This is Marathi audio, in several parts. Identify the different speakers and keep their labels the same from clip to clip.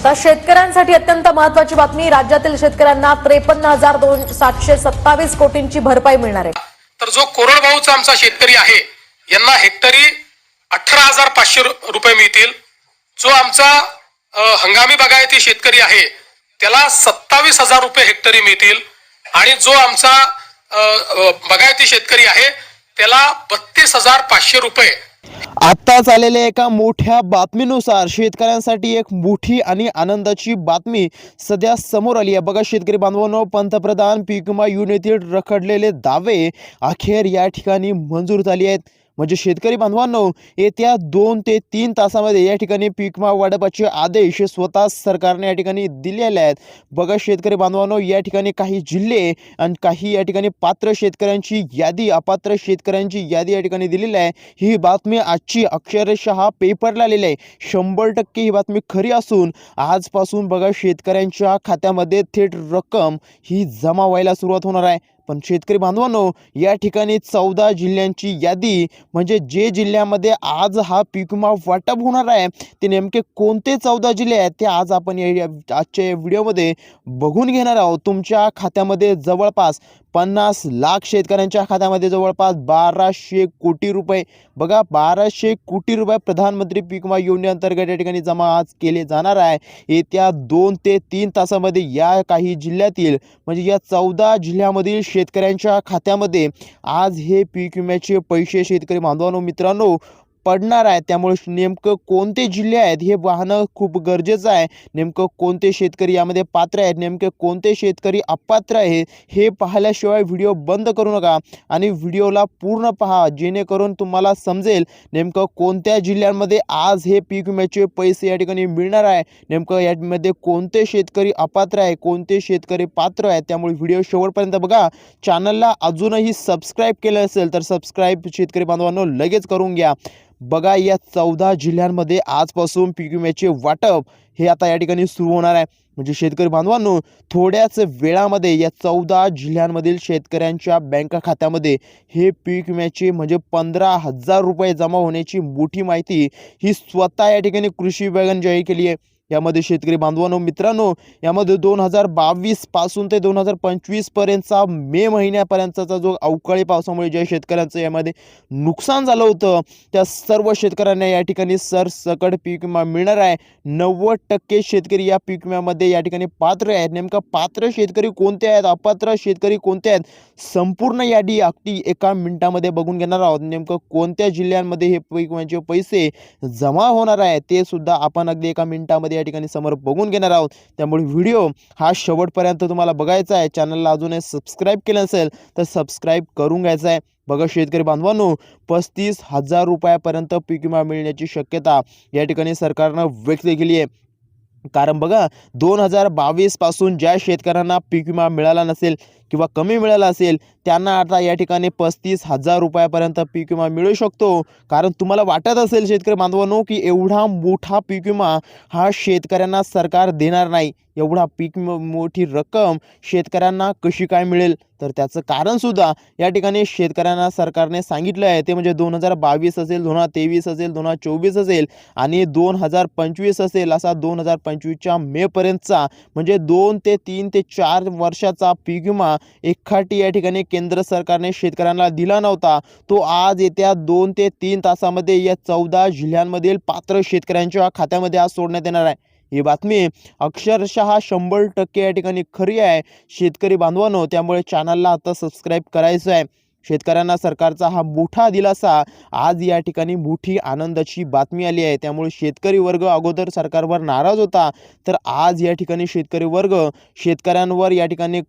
Speaker 1: आता शेतकऱ्यांसाठी अत्यंत महत्त्वाची बातमी, राज्यातील शेतकऱ्यांना 53,727 कोटींची भरपाई मिळणार आहे।
Speaker 2: तर जो कोरडवाहूचा आमचा शेतकरी आहे यांना हेक्टरी 18,500 रुपये मिळतील। जो आमचा हंगामी बागायती शेतकरी आहे त्याला 27,000 रुपये हेक्टरी मिळतील आणि जो आमचा बागायती शेतकरी आहे त्याला 32,500 रुपये।
Speaker 3: आत्ताच आलेल्या एका मोठ्या बातमीनुसार शेतकऱ्यांसाठी एक मोठी आणि आनंदाची बातमी सध्या समोर आली आहे। बघा शेतकरी बांधवांनो, पंतप्रधान पीक विमा योजनेतील रखडलेले दावे अखेर या ठिकाणी मंजूर झाले आहेत। म्हणजे शेतकरी बांधवांनो, येत्या 2 ते 3 तासामध्ये या ठिकाणी पीक विमा वाटपाचे आदेश स्वतः सरकारने या ठिकाणी दिलेले आहेत। बघा शेतकरी बांधवांनो, या ठिकाणी काही जिल्हे आणि काही या ठिकाणी पात्र शेतकऱ्यांची यादी, अपात्र शेतकऱ्यांची यादी या ठिकाणी दिलेली आहे। ही बातमी आजची अक्षरशः पेपरला आलेली आहे। 100% ही बातमी खरी असून आजपासून बघा शेतकऱ्यांच्या खात्यामध्ये थेट रक्कम ही जमा व्हायला सुरुवात होणार आहे। पण शेतकरी बांधवांनो, या ठिकाणी 14 जिल्ह्यांची यादी, म्हणजे जे जिल्ह्यामध्ये आज हा पीक विमा वाटप होणार आहे ते नेमके कोणते 14 जिल्हे आहेत ते आज आपण आजच्या व्हिडिओमध्ये बघून घेणार आहोत। तुमच्या खात्यामध्ये जवळपास 50 लाख शेतकऱ्यांच्या खात्यामध्ये जवळपास 1200 कोटी रुपये, बघा 1200 कोटी रुपये प्रधानमंत्री पीक विमा योजनेअंतर्गत या ठिकाणी जमा आज केले जाणार आहे। येत्या 2 ते 3 तासामध्ये या काही जिल्ह्यातील, म्हणजे या 14 जिल्ह्यामधील शेतकऱ्यांच्या खात्यामध्ये आज हे पीक विम्याचे पैसे शेतकरी बांधवांनो, मित्रांनो पडणार आहे। त्यामुळे नेमकं कोणते जिल्हे आहेत हे पाहणं खूप गरजेचं आहे। नेमकं कोणते शेतकरी यामध्ये पात्र आहेत, नेमके कोणते शेतकरी अपात्र आहेत हे पाहिल्याशिवाय व्हिडिओ बंद करू नका आणि व्हिडिओला पूर्ण पहा, जेणेकरून तुम्हाला समजेल नेमकं कोणत्या जिल्ह्यांमध्ये आज हे पीक विम्याचे पैसे या ठिकाणी मिळणार आहे, नेमकं यामध्ये कोणते शेतकरी अपात्र आहे, कोणते शेतकरी पात्र आहेत। त्यामुळे व्हिडिओ शेवटपर्यंत बघा। चॅनलला अजूनही सबस्क्राईब केलं असेल तर सबस्क्राईब शेतकरी बांधवांनो लगेच करून घ्या। बघा या 14 जिल्ह्यांमध्ये आजपासून पीक विम्याचे वाटप हे आता या ठिकाणी सुरू होणार आहे। म्हणजे शेतकरी बांधवांनो, थोड्याच वेळामध्ये या 14 जिल्ह्यांमधील शेतकऱ्यांच्या बँक खात्यामध्ये हे पीक विम्याचे म्हणजे 15,000 रुपये जमा होण्याची मोठी माहिती ही स्वतः या ठिकाणी कृषी विभागाने जाहीर केली आहे। यामध्ये शेतकरी बांधवांनो, मित्रांनो, यामध्ये 2022 पासून ते 2025 पर्यंतचा मे महिन्यापर्यंतचा जो अवकाळी पावसामुळे ज्या शेतकऱ्यांचं यामध्ये नुकसान झालं होतं त्या सर्व शेतकऱ्यांना या ठिकाणी सरसकट पीक विमा मिळणार आहे। 90% शेतकरी या पीक विम्यामध्ये या ठिकाणी पात्र आहेत। नेमका पात्र शेतकरी कोणते आहेत, अपात्र शेतकरी कोणते आहेत, संपूर्ण यादी अगदी एका मिनिटामध्ये बघून घेणार आहोत। नेमकं कोणत्या जिल्ह्यांमध्ये हे पीक विम्याचे पैसे जमा होणार आहे ते सुद्धा आपण अगदी एका मिनिटामध्ये या ठिकाणी समोर बघून घेणार आहोत। त्यामुळे व्हिडिओ हा शेवटपर्यंत तुम्हाला बघायचा आहे। चॅनलला अजूनही सबस्क्राईब केलं नसेल तर सबस्क्राईब करून घ्यायचं आहे। बघा शेतकरी बांधवांनो, 35,000 रुपयापर्यंत पीक विमा मिळण्याची शक्यता या ठिकाणी सरकारनं व्यक्त केली आहे। कारण बघा 2022 पासून ज्या शेतकऱ्यांना पीक विमा मिळाला नसेल किंवा कमी मिळाला असेल त्यांना आता या ठिकाणी 35,000 रुपयापर्यंत पीक विमा मिळू शकतो। कारण तुम्हाला वाटत असेल शेतकरी बांधवांनो की एवढा मोठा पीक विमा हा शेतकऱ्यांना सरकार देणार नाही, एवढा पीक मोठी रक्कम शेतकऱ्यांना कशी काय मिळेल, तर त्याचं कारण सुद्धा या ठिकाणी शेतकऱ्यांना सरकारने सांगितलं आहे। ते म्हणजे 2022 असेल, 2023 असेल, 2024 असेल आणि 2025 असेल, असा 2025च्या मे पर्यंतचा म्हणजे 2 ते 3 ते 4 वर्षाचा पीक विमा एखादी या ठिकाणी केंद्र सरकारने शेतकऱ्यांना दिला नव्हता। तो आज येत्या 2 ते 3 तासामध्ये या 14 जिल्ह्यांमधील पात्र शेतकऱ्यांच्या खात्यामध्ये आज सोडण्यात येणार आहे। ही बातमी अक्षरशः 100% या ठिकाणी खरी आहे शेतकरी बांधवांनो। त्यामुळे चॅनलला आता सबस्क्राईब करायचं आहे। शेतकऱ्यांना सरकारचा हा मोठा दिलासा, आज या ठिकाणी मोठी आनंदाची बातमी आली आहे। त्यामुळे शेतकरी वर्ग अगोदर सरकारवर नाराज होता, तर आज या ठिकाणी शेतकरी वर्ग शेतकऱ्यांवर या ठिकाणी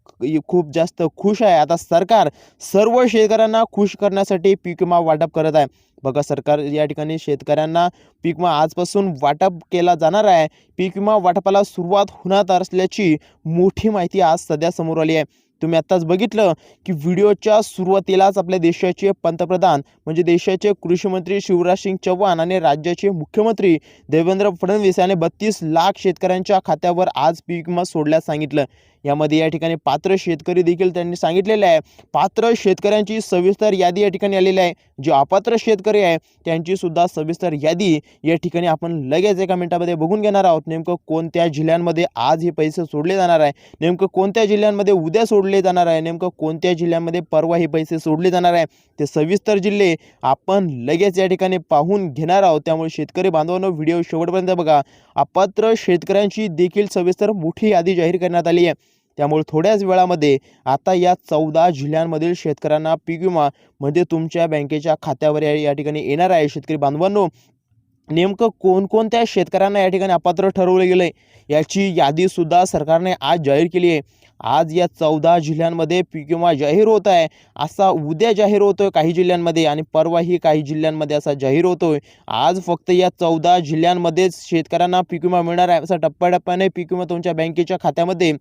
Speaker 3: खूप जास्त खुश आहे। आता सरकार सर्व शेतकऱ्यांना खुश करण्यासाठी पीक विमा वाटप करत आहे। बघा सरकार या ठिकाणी शेतकऱ्यांना पीक विमा आजपासून वाटप केला जाणार आहे। पीक विमा वाटपाला सुरुवात होणार असल्याची मोठी माहिती आज सध्या समोर आली आहे। तुम्ही आत्ताच बघितलं की व्हिडिओच्या सुरुवातीलाच आपल्या देशाचे पंतप्रधान म्हणजे देशाचे कृषी मंत्री शिवराज सिंग चौहान आणि राज्याचे मुख्यमंत्री देवेंद्र फडणवीस याने 32 लाख शेतकऱ्यांच्या खात्यावर आज पीक विमा सोडल्यास सांगितलं. यामध्ये या ठिकाणी पात्र शेतकरी देखील त्यांनी सांगितलेले आहे. पात्र शेतकऱ्यांची सविस्तर यादी या ठिकाणी आलेली आहे. जे अपात्र शेतकरी आहे त्यांची सुद्धा सविस्तर यादी या ठिकाणी आपण लगेच एका मिनिटामध्ये बघून घेणार आहोत. नेमकं कोणत्या जिल्ह्यांमध्ये आज हे पैसे सोडले जाणार आहे, नेमकं कोणत्या जिल्ह्यांमध्ये उद्या सोडले जाणार आहे, नेमकं कोणत्या जिल्ह्यांमध्ये परवा हे पैसे सोडले जाणार आहे, ते सविस्तर जिल्हे आपण लगेच या ठिकाणी पाहून घेणार आहोत. त्यामुळे शेतकरी बांधवांनो व्हिडिओ शेवटपर्यंत बघा. अपात्र शेतकऱ्यांची देखील सविस्तर मोठी यादी जाहीर करण्यात आली आहे. त्यामुळे थोड्याच वेळामध्ये आता या 14 जिल्ह्यांमधील शेतकऱ्यांना पीक विमा म्हणजे तुमच्या बँकेच्या खात्यावर या ठिकाणी येणार आहे. शेतकरी बांधवांनो नेमकं कोणकोणत्या शेतकऱ्यांना या ठिकाणी अपात्र ठरवले गेले याची यादीसुद्धा सरकारने आज जाहीर केली आहे. आज या 14 जिल्ह्यांमध्ये पीक विमा जाहीर होत आहे. असा उद्या जाहीर होतोय काही जिल्ह्यांमध्ये आणि परवाही काही जिल्ह्यांमध्ये असा जाहीर होतोय. आज फक्त या 14 जिल्ह्यांमध्येच शेतकऱ्यांना पीक विमा मिळणार आहे. असा टप्प्याटप्प्याने पीक विमा तुमच्या बँकेच्या खात्यामध्ये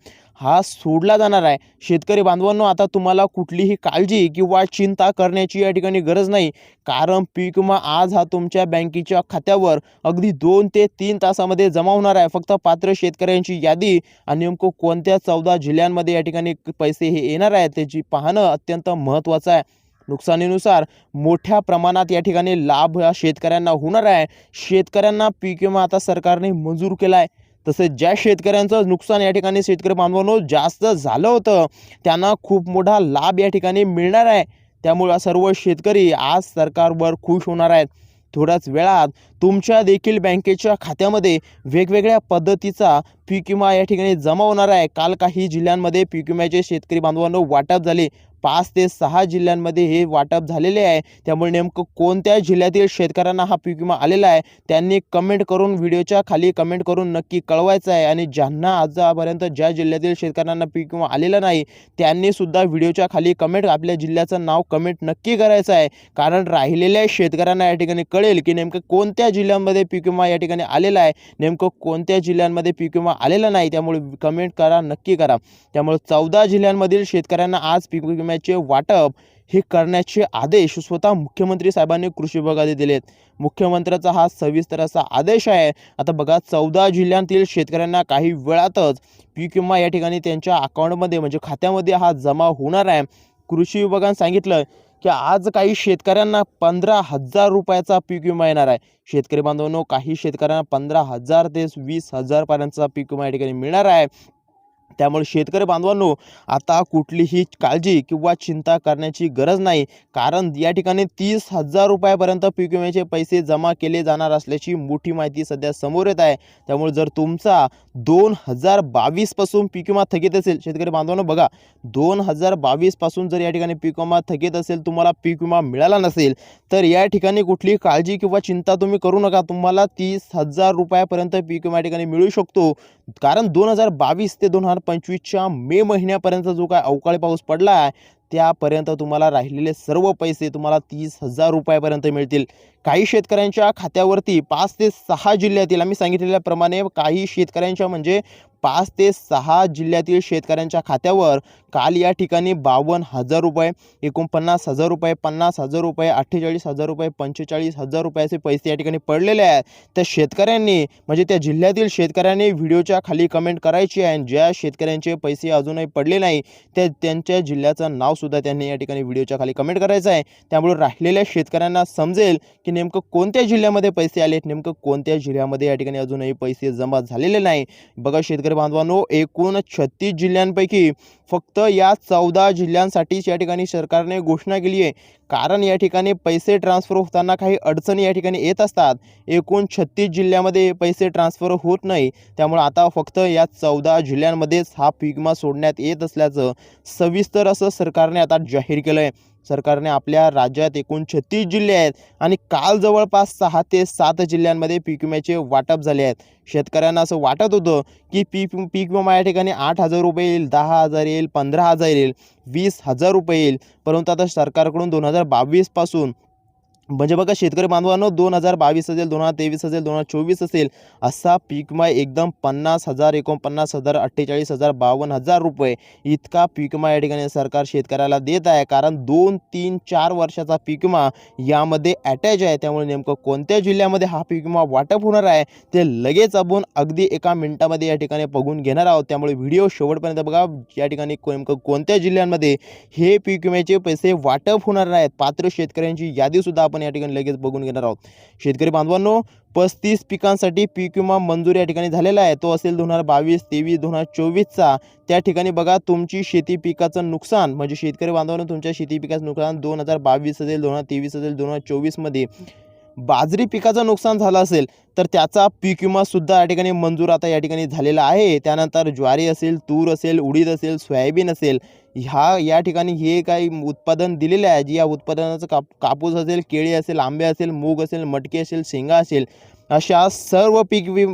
Speaker 3: हा सोडला जाणार आहे. शेतकरी बांधवांनो आता तुम्हाला कुठलीही काळजी किंवा चिंता करण्याची या ठिकाणी गरज नाही. कारण पीक विमा आज हा तुमच्या बँकेच्या खात्यावर अगदी 2 ते 3 तासामध्ये जमा होणार आहे. फक्त पात्र शेतकऱ्यांची यादी आणि नेमकं कोणत्या 14 जिल्ह्यांमध्ये या ठिकाणी पैसे हे येणार आहेत त्याची पाहणं अत्यंत महत्त्वाचं आहे. नुकसानीनुसार मोठ्या प्रमाणात या ठिकाणी लाभ या शेतकऱ्यांना होणार आहे. शेतकऱ्यांना पीक विमा आता सरकारने मंजूर केला आहे. तसेच ज्या शेतकऱ्यांचं नुकसान या ठिकाणी शेतकरी बांधवांनो जास्त झालं होतं त्यांना खूप मोठा लाभ या ठिकाणी मिळणार आहे. त्यामुळे सर्व शेतकरी आज सरकारवर खुश होणार आहेत. थोड्याच वेळात तुमच्या देखील बँकेच्या खात्यामध्ये वेगवेगळ्या पद्धतीचा पीक विमा या ठिकाणी जमा होणार आहे. काल काही जिल्ह्यांमध्ये पीक विम्याचे शेतकरी बांधवांनो वाटप झाले. 5 ते 6 जिल्ह्यांमध्ये हे वाटप झालेले आहे. त्यामुळे नेमकं कोणत्या जिल्ह्यातील शेतकऱ्यांना हा पीक विमा आलेला आहे त्यांनी कमेंट करून व्हिडिओच्या खाली कमेंट करून नक्की कळवायचं आहे. आणि ज्यांना आजपर्यंत ज्या जिल्ह्यातील शेतकऱ्यांना पीक विमा आलेला नाही त्यांनी सुद्धा व्हिडिओच्या खाली कमेंट आपल्या जिल्ह्याचं नाव कमेंट नक्की करायचं आहे. कारण राहिलेल्या शेतकऱ्यांना या ठिकाणी कळेल की नेमकं कोणत्या जिल्ह्यांमध्ये पीक विमा या ठिकाणी आलेला आहे, नेमकं कोणत्या जिल्ह्यांमध्ये पीक विमा आलेला नाही. त्यामुळे कमेंट करा, नक्की करा. त्यामुळे 14 जिल्ह्यांमधील शेतकऱ्यांना आज पीक विम्याचे वाटप हे करण्याचे आदेश स्वतः मुख्यमंत्री साहेबांनी कृषी विभागाने दिलेत. मुख्यमंत्र्याचा हा सविस्तर असा आदेश आहे. आता बघा 14 जिल्ह्यांतील शेतकऱ्यांना काही वेळातच पीक विमा या ठिकाणी त्यांच्या अकाउंटमध्ये म्हणजे खात्यामध्ये हा जमा होणार आहे. कृषी विभागाने सांगितलं की आज काही शेतकऱ्यांना 15,000 रुपयाचा पीक विमा येणार आहे. शेतकरी बांधवांनो काही शेतकऱ्यांना 15,000 ते 20,000 पर्यंतचा पीक विमा या ठिकाणी मिळणार आहे. त्यामुळे शेतकरी बांधवांनो आता कुठलीही काळजी किंवा चिंता करण्याची गरज नाही. कारण या ठिकाणी 30,000 रुपयापर्यंत पीक विम्याचे पैसे जमा केले जाणार असल्याची मोठी माहिती सध्या समोर येत आहे. त्यामुळे जर तुमचा 2022 पासून पीक विमा थकीत असेल, शेतकरी बांधवांनो बघा 2022 पासून जर या ठिकाणी पीक विमा थकीत असेल, तुम्हाला पीक विमा मिळाला नसेल तर या ठिकाणी कुठलीही काळजी किंवा चिंता तुम्ही करू नका. तुम्हाला 30,000 रुपयापर्यंत पीक विमा या ठिकाणी मिळू शकतो. कारण 2022 ते 2025च्या मे महिन्यापर्यंत जो काय अवकाळी पाऊस पडला आहे त्यापर्यंत तुम्हाला राहिलेले सर्व पैसे तुम्हाला 30,000 रुपयापर्यंत मिळतील. काही शेतकऱ्यांच्या खात्यावरती 5 ते 6 जिल्ह्यातील आम्ही सांगितलेल्याप्रमाणे काही शेतकऱ्यांच्या म्हणजे 5 ते 6 जिल्ह्यातील शेतकऱ्यांच्या खात्यावर काल या ठिकाणी 52,000 रुपये, 49,000 रुपये, 50,000 रुपये, 48,000 रुपये, 45,000 रुपयाचे पैसे या ठिकाणी पडलेले आहेत. त्या शेतकऱ्यांनी म्हणजे त्या जिल्ह्यातील शेतकऱ्यांनी व्हिडिओच्या खाली कमेंट करायची आहे. ज्या शेतकऱ्यांचे पैसे अजूनही पडले नाही त्यांच्या जिल्ह्याचं नावसुद्धा त्यांनी या ठिकाणी व्हिडिओच्या खाली कमेंट करायचं आहे. त्यामुळे राहिलेल्या शेतकऱ्यांना समजेल की नेमकं कोणत्या जिल्ह्यामध्ये पैसे आलेत, नेमकं कोणत्या जिल्ह्यामध्ये या ठिकाणी अजूनही पैसे जमा झालेले नाही. बघा शेतकरी बांधवांनो एकूण 36 जिल्ह्यांपैकी फक्त या 14 जिल्ह्यांसाठीच या ठिकाणी सरकारने घोषणा केली आहे. कारण या ठिकाणी पैसे ट्रान्सफर होताना काही अडचणी या ठिकाणी येत असतात. एकूण 36 जिल्ह्यामध्ये पैसे ट्रान्सफर होत नाही. त्यामुळे आता फक्त या 14 जिल्ह्यांमध्येच हा पीक विमा सोडण्यात येत असल्याचं सविस्तर असं सरकारने आता जाहीर केलं आहे. सरकारने आपल्या राज्यात एकूण 36 जिल्हे आहेत आणि काल जवळपास 6 ते 7 जिल्ह्यांमध्ये पीक विम्याचे वाटप झाले आहेत. शेतकऱ्यांना असं वाटत होतं की पीक विमा या ठिकाणी 8,000 रुपये येईल, 10,000 येईल, 15,000 येईल, 20,000 रुपये येईल. परंतु आता सरकारकडून 2022 पासून म्हणजे बघा शेतकरी बांधवांनो 2022 असेल, 2023 असेल, 2024 असेल, असा पीक विमा एकदम 50,000, 49,000, 48,000, 52,000 रुपये इतका पीक विमा या ठिकाणी सरकार शेतकऱ्याला देत आहे. कारण 2, 3, 4 वर्षाचा पीक विमा यामध्ये अटॅच आहे. त्यामुळे नेमकं कोणत्या जिल्ह्यामध्ये हा पीक विमा वाटप होणार आहे ते लगेच आपण अगदी एका मिनिटामध्ये या ठिकाणी बघून घेणार आहोत. त्यामुळे व्हिडिओ शेवटपर्यंत बघा. या ठिकाणी नेमकं कोणत्या जिल्ह्यांमध्ये हे पीक विम्याचे पैसे वाटप होणार आहेत, पात्र शेतकऱ्यांची यादीसुद्धा आपण या ठिकाणी लगेच बघून घेणार आहोत. शेतकरी बांधवांनो, 35 पिकांसाठी पीक विमा मंजूर या ठिकाणी झालेला आहे. तो असेल 2022, 23, 2024चा. त्या ठिकाणी बघा तुमची शेती पिकाचं नुकसान म्हणजे शेतकरी बांधवांनो तुमच्या शेती पिकाचं नुकसान 2022 असेल, 2023 असेल, 2024 मध्ये बाजरी पिकाचं नुकसान झालं असेल तर त्याचा पीक विमा सुद्धा या ठिकाणी मंजूर आता या ठिकाणी झालेला आहे. त्यानंतर ज्वारी असेल, तूर असेल, उडीद असेल, सोयाबीन असेल, या ठिकाणी हे काही उत्पादन दिलेले आहे. जी या उत्पादनाचं कापूस असेल, केळी असेल, आंबे असेल, मूग असेल, मटकी असेल, शेंगा असेल, अशा सर्व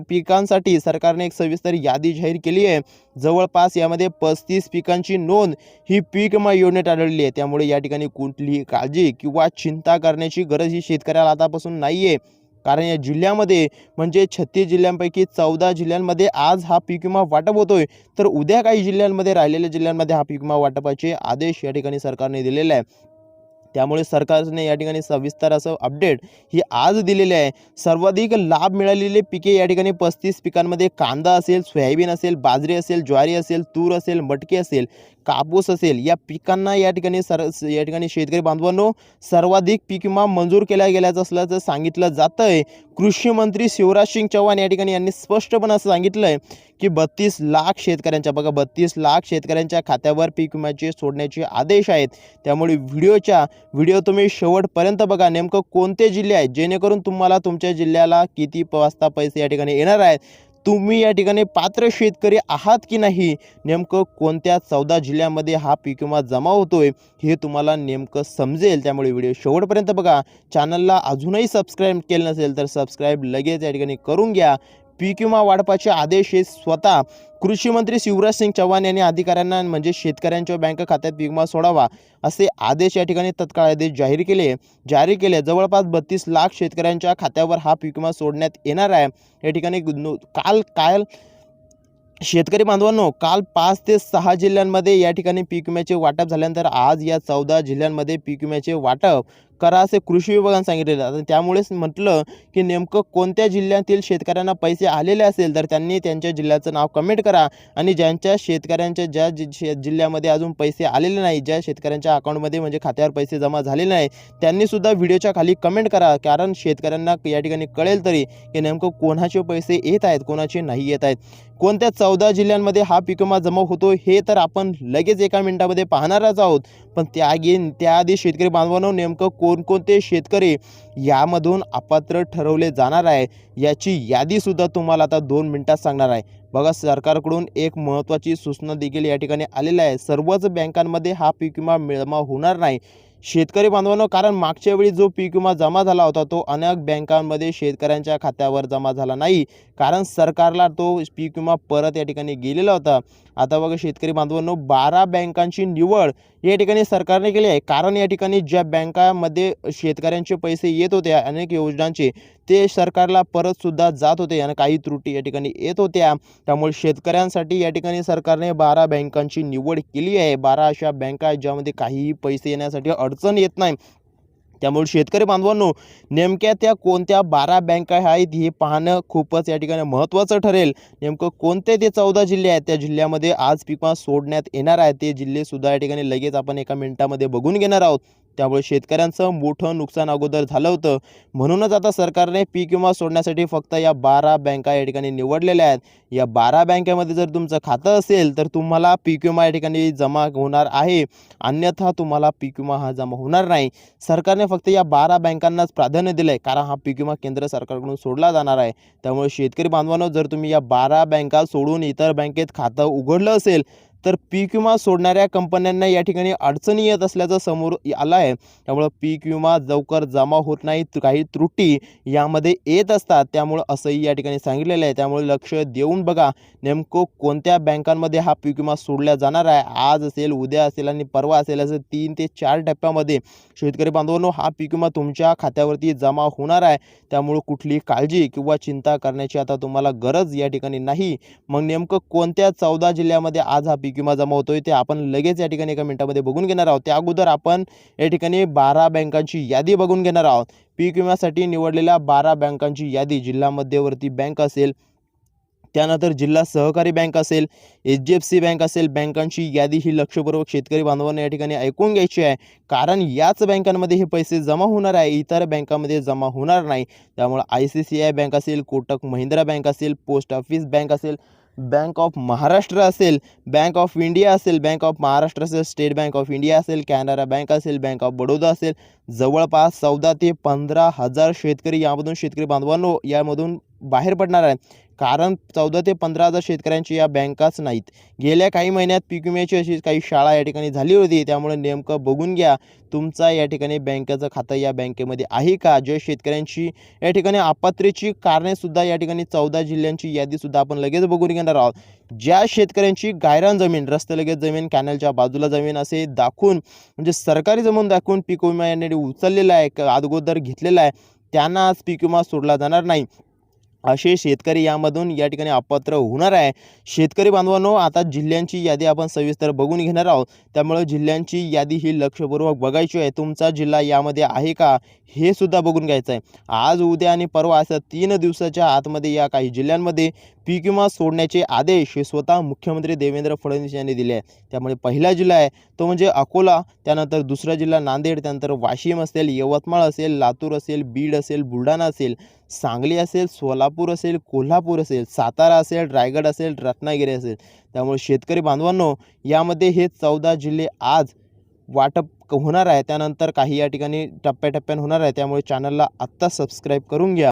Speaker 3: पिकांसाठी सरकारने एक सविस्तर यादी जाहीर केली आहे. जवळपास यामध्ये 35 पिकांची नोंद ही पीक विमा योजनेत आढळली आहे. त्यामुळे या ठिकाणी कुठलीही काळजी किंवा चिंता करण्याची गरज ही शेतकऱ्याला आतापासून नाही आहे. कारण या जिल्ह्यामध्ये म्हणजे 36 जिल्ह्यांपैकी 14 जिल्ह्यांमध्ये आज हा पीक विमा वाटप होतोय. तर उद्या काही जिल्ह्यांमध्ये राहिलेल्या जिल्ह्यांमध्ये हा पीक विमा वाटपाचे आदेश या ठिकाणी सरकारने दिलेले आहे. त्यामुळे सरकारने या ठिकाणी सविस्तर असं अपडेट ही आज दिलेले आहे. सर्वाधिक लाभ मिळालेले पिके या ठिकाणी 35 पिकांमध्ये कांदा असेल, सोयाबीन असेल, बाजरी असेल, ज्वारी असेल, तूर असेल, मटकी असेल, कापूस असेल, या पिकांना या ठिकाणी शेतकरी बांधवांनो सर्वाधिक पीक विमा मंजूर केला गेल्याचं असल्याचं सांगितलं जातंय. कृषी मंत्री शिवराज सिंग चौहान या ठिकाणी यांनी स्पष्टपणे असं सांगितलंय की 32 लाख शेतकऱ्यांच्या 32 लाख शेतकऱ्यांच्या खात्यावर पीक विम्याचे सोडण्याचे आदेश आहेत. त्यामुळे व्हिडिओ तुम्ही शेवटपर्यंत बघा. नेमकं कोणते जिल्हे आहेत जेणेकरून तुम्हाला तुमच्या जिल्ह्याला किती वाजता पैसे या ठिकाणी येणार आहेत, तुम्ही या ठिकाणी पात्र शेतकरी आहात की नाही, नेमकं कोणत्या 14 जिल्ह्यामध्ये हा पीक विमा जमा होतोय हे तुम्हाला नेमकं समजेल. त्यामुळे व्हिडिओ शेवटपर्यंत बघा. चॅनलला अजूनही सबस्क्राईब केलं नसेल तर सबस्क्राईब लगेच या ठिकाणी करून घ्या. पीक विमा वाटपाचे आदेश हे स्वतः कृषी मंत्री शिवराज सिंग चौहान यांनी अधिकाऱ्यांना म्हणजे शेतकऱ्यांच्या बँक खात्यात पीक विमा सोडावा असे आदेश या ठिकाणी तत्काळ आदेश जारी केले. जवळपास 32 लाख शेतकऱ्यांच्या खात्यावर हा पीक विमा सोडण्यात येणार आहे. या ठिकाणी काल शेतकरी बांधवांनो काल 5 ते 6 जिल्ह्यांमध्ये या ठिकाणी पीक विम्याचे वाटप झाल्यानंतर आज या 14 जिल्ह्यांमध्ये पीक विम्याचे वाटप करा असे कृषी विभागाने सांगितलेले आहे. त्यामुळेच म्हटलं की नेमकं कोणत्या जिल्ह्यातील शेतकऱ्यांना पैसे आलेले असेल तर त्यांनी त्यांच्या जिल्ह्याचं नाव कमेंट करा. आणि ज्यांच्या शेतकऱ्यांच्या ज्या जिल्ह्यामध्ये अजून पैसे आलेले नाही, ज्या शेतकऱ्यांच्या अकाउंटमध्ये म्हणजे खात्यावर पैसे जमा झालेले नाही, त्यांनी सुद्धा व्हिडिओच्या खाली कमेंट करा. कारण शेतकऱ्यांना या ठिकाणी कळेल तरी की नेमकं कोणाचे पैसे येत आहेत, कोणाचे नाही येत आहेत. कोणत्या 14 जिल्ह्यांमध्ये हा पीक विमा जमा होतो हे तर आपण लगेच एका मिनिटामध्ये पाहणारच आहोत. पण त्याआधी शेतकरी बांधवांनो नेमकं कोणकोणते शेतकरी यामधून अपात्र ठरवले जाणार आहे याची यादीसुद्धा तुम्हाला आता 2 मिनिटात सांगणार आहे. बघा, सरकारकडून एक महत्त्वाची सूचना देखील या ठिकाणी आलेली आहे. सर्वच बँकांमध्ये हा पीक विमा जमा होणार नाही शेतकरी बांधवांनो. कारण मागच्या वेळी जो पीक विमा जमा झाला होता तो अनेक बँकांमध्ये शेतकऱ्यांच्या खात्यावर जमा झाला नाही, कारण सरकारला तो पीक विमा परत या ठिकाणी गेलेला होता. आता बघा शेतकरी बांधवांनो 12 बँकांची निवड या ठिकाणी सरकारने केली आहे. कारण या ठिकाणी ज्या बँकांमध्ये शेतकऱ्यांचे पैसे येत होते अनेक योजनांचे, ते सरकारला परत सुद्धा जात होते आणि काही त्रुटी या ठिकाणी येत होत्या. त्यामुळे शेतकऱ्यांसाठी या ठिकाणी सरकारने 12 बँकांची निवड केली आहे. 12 अशा बँका आहेत ज्यामध्ये काहीही पैसे येण्यासाठी अडचण येत नाही. त्यामुळे शेतकरी बांधवांनो नेमक्या त्या कोणत्या 12 बँका आहेत हे पाहणं खूपच या ठिकाणी महत्त्वाचं ठरेल. नेमकं कोणते ते 14 जिल्हे आहेत त्या जिल्ह्यामध्ये आज पीक विमा सोडण्यात येणार आहे ते जिल्हेसुद्धा या ठिकाणी लगेच आपण एका मिनिटामध्ये बघून घेणार आहोत. त्यामुळे शेतकऱ्यांचं मोठं नुकसान अगोदर झालं होतं. म्हणूनच आता सरकारने पीक विमा सोडण्यासाठी फक्त या 12 बँका या ठिकाणी निवडलेल्या आहेत. या 12 बँकेमध्ये जर तुमचं खातं असेल तर तुम्हाला पीक विमा या ठिकाणी जमा होणार आहे, अन्यथा तुम्हाला पीक विमा हा जमा होणार नाही. सरकारने फक्त या 12 बँकांनाच प्राधान्य दिलं आहे, कारण हा पीक विमा केंद्र सरकारकडून सोडला जाणार आहे. त्यामुळे शेतकरी बांधवांनो जर तुम्ही या 12 बँका सोडून इतर बँकेत खातं उघडलं असेल तर पीक विमा सोडणाऱ्या कंपन्यांना या ठिकाणी अडचणी येत असल्याचं समोर आलं आहे. त्यामुळं पीक विमा लवकर जमा होत नाही, काही त्रुटी यामध्ये येत असतात. त्यामुळं असंही या ठिकाणी सांगितलेलं आहे. त्यामुळे लक्ष देऊन बघा नेमकं कोणत्या बँकांमध्ये हा पीक विमा सोडला जाणार आहे. आज असेल, उद्या असेल आणि परवा असेल, असं 3 ते 4 टप्प्यामध्ये शेतकरी बांधवांनो हा पीक विमा तुमच्या खात्यावरती जमा होणार आहे. त्यामुळे कुठली काळजी किंवा चिंता करण्याची आता तुम्हाला गरज या ठिकाणी नाही. मग नेमकं कोणत्या 14 जिल्ह्यामध्ये आज हा पीक विमा जमा होतोय ते आपण लगेच या ठिकाणी एका मिनिटामध्ये बघून घेणार आहोत. त्या अगोदर आपण या ठिकाणी 12 बँकांची यादी बघून घेणार आहोत. पीक विम्यासाठी निवडलेल्या 12 बँकांची यादी, जिल्हा मध्यवर्ती बँक असेल, त्यानंतर जिल्हा सहकारी बँक असेल, HDFC बँक असेल, बँकांची यादी ही लक्षपूर्वक शेतकरी बांधवांना या ठिकाणी ऐकून घ्यायची आहे. कारण याच बँकांमध्ये हे पैसे जमा होणार आहे, इतर बँकांमध्ये जमा होणार नाही. त्यामुळे ICICI बँक असेल, कोटक महिंद्रा बँक असेल, पोस्ट ऑफिस बँक असेल, बँक ऑफ महाराष्ट्र असेल, बँक ऑफ इंडिया असेल, बँक ऑफ महाराष्ट्र असेल, स्टेट बँक ऑफ इंडिया असेल, कॅनरा बँक असेल, बँक ऑफ बडोदा असेल, जवळपास 14 ते 15,000 शेतकरी यामधून शेतकरी बांधवांनो यामधून बाहेर पडणार आहेत. कारण 14 ते 15,000 शेतकऱ्यांची या बँकाच नाहीत. गेल्या काही महिन्यात पीक विम्याची अशी काही शाळा या ठिकाणी झाली होती. त्यामुळे नेमकं बघून घ्या तुमचा या ठिकाणी बँकेचं खातं या बँकेमध्ये आहे का. जे शेतकऱ्यांची या ठिकाणी अपात्रेची कारणेसुद्धा या ठिकाणी 14 जिल्ह्यांची यादीसुद्धा आपण लगेच बघून घेणार आहोत. ज्या शेतकऱ्यांची गायरान जमीन, रस्त्यालगत जमीन, कॅनलच्या बाजूला जमीन असे दाखवून म्हणजे सरकारी जमीन दाखवून पीक विमा यांनी उचललेला आहे, अगोदर घेतलेला आहे, त्यांना आज पीक विमा सोडला जाणार नाही. असे शेतकरी यामधून या ठिकाणी अपात्र होणार आहे. शेतकरी बांधवांनो आता जिल्ह्यांची यादी आपण सविस्तर बघून घेणार आहोत. त्यामुळे जिल्ह्यांची यादी ही लक्षपूर्वक बघायची आहे. तुमचा जिल्हा यामध्ये आहे का हे सुद्धा बघून घ्यायचं आहे. आज, उद्या आणि परवा असं 3 दिवसाच्या आतमध्ये या काही जिल्ह्यांमध्ये पीक विमा सोडण्याचे आदेश हे स्वतः मुख्यमंत्री देवेंद्र फडणवीस यांनी दिले आहे. त्यामुळे पहिला जिल्हा आहे तो म्हणजे अकोला, त्यानंतर दुसरा जिल्हा नांदेड, त्यानंतर वाशिम असेल, यवतमाळ असेल, लातूर असेल, बीड असेल, बुलढाणा असेल, सांगली असेल, सोलापूर असेल, कोल्हापूर असेल, सातारा असेल, रायगड असेल, रत्नागिरी असेल. त्यामुळे शेतकरी बांधवांनो यामध्ये हे 14 जिल्हे आज वाटप होणार आहे. त्यानंतर काही या ठिकाणी टप्प्याटप्प्याने होणार आहे. त्यामुळे चॅनलला आत्ता सबस्क्राईब करून घ्या.